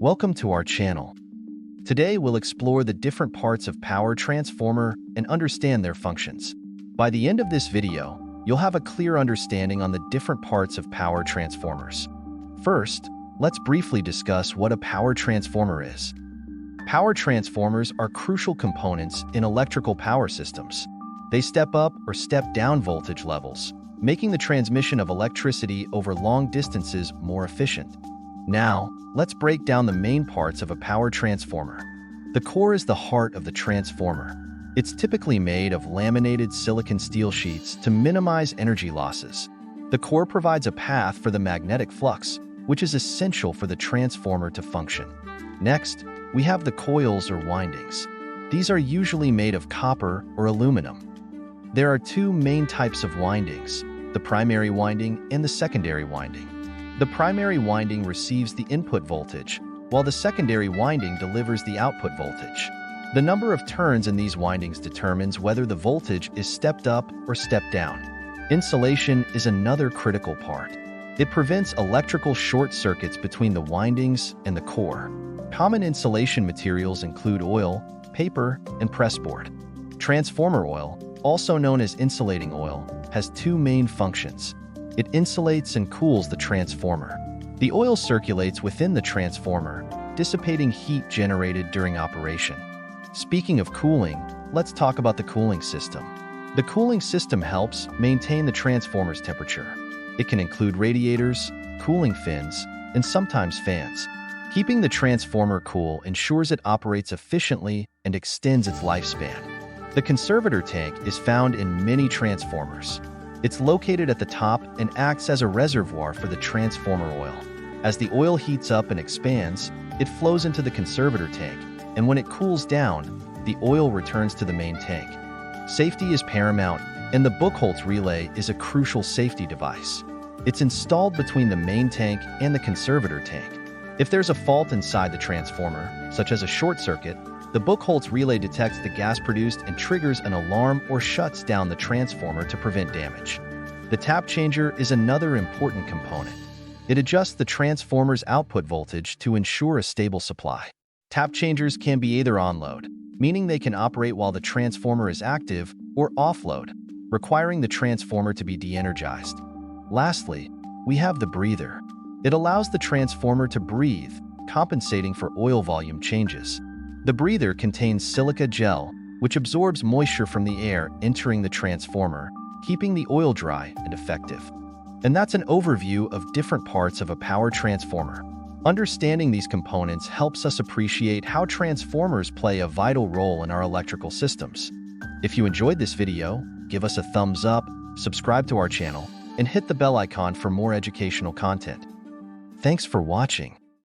Welcome to our channel. Today we'll explore the different parts of power transformer and understand their functions. By the end of this video, you'll have a clear understanding on the different parts of power transformers. First, let's briefly discuss what a power transformer is. Power transformers are crucial components in electrical power systems. They step up or step down voltage levels, making the transmission of electricity over long distances more efficient. Now, let's break down the main parts of a power transformer. The core is the heart of the transformer. It's typically made of laminated silicon steel sheets to minimize energy losses. The core provides a path for the magnetic flux, which is essential for the transformer to function. Next, we have the coils or windings. These are usually made of copper or aluminum. There are two main types of windings, the primary winding and the secondary winding. The primary winding receives the input voltage, while the secondary winding delivers the output voltage. The number of turns in these windings determines whether the voltage is stepped up or stepped down. Insulation is another critical part. It prevents electrical short circuits between the windings and the core. Common insulation materials include oil, paper, and pressboard. Transformer oil, also known as insulating oil, has two main functions. It insulates and cools the transformer. The oil circulates within the transformer, dissipating heat generated during operation. Speaking of cooling, let's talk about the cooling system. The cooling system helps maintain the transformer's temperature. It can include radiators, cooling fins, and sometimes fans. Keeping the transformer cool ensures it operates efficiently and extends its lifespan. The conservator tank is found in many transformers. It's located at the top and acts as a reservoir for the transformer oil. As the oil heats up and expands, it flows into the conservator tank, and when it cools down, the oil returns to the main tank. Safety is paramount, and the Buchholz Relay is a crucial safety device. It's installed between the main tank and the conservator tank. If there's a fault inside the transformer, such as a short circuit, the Buchholz Relay detects the gas produced and triggers an alarm or shuts down the transformer to prevent damage. The tap changer is another important component. It adjusts the transformer's output voltage to ensure a stable supply. Tap changers can be either on-load, meaning they can operate while the transformer is active, or off-load, requiring the transformer to be de-energized. Lastly, we have the breather. It allows the transformer to breathe, compensating for oil volume changes. The breather contains silica gel, which absorbs moisture from the air entering the transformer, keeping the oil dry and effective. And that's an overview of different parts of a power transformer. Understanding these components helps us appreciate how transformers play a vital role in our electrical systems. If you enjoyed this video, give us a thumbs up, subscribe to our channel, and hit the bell icon for more educational content. Thanks for watching.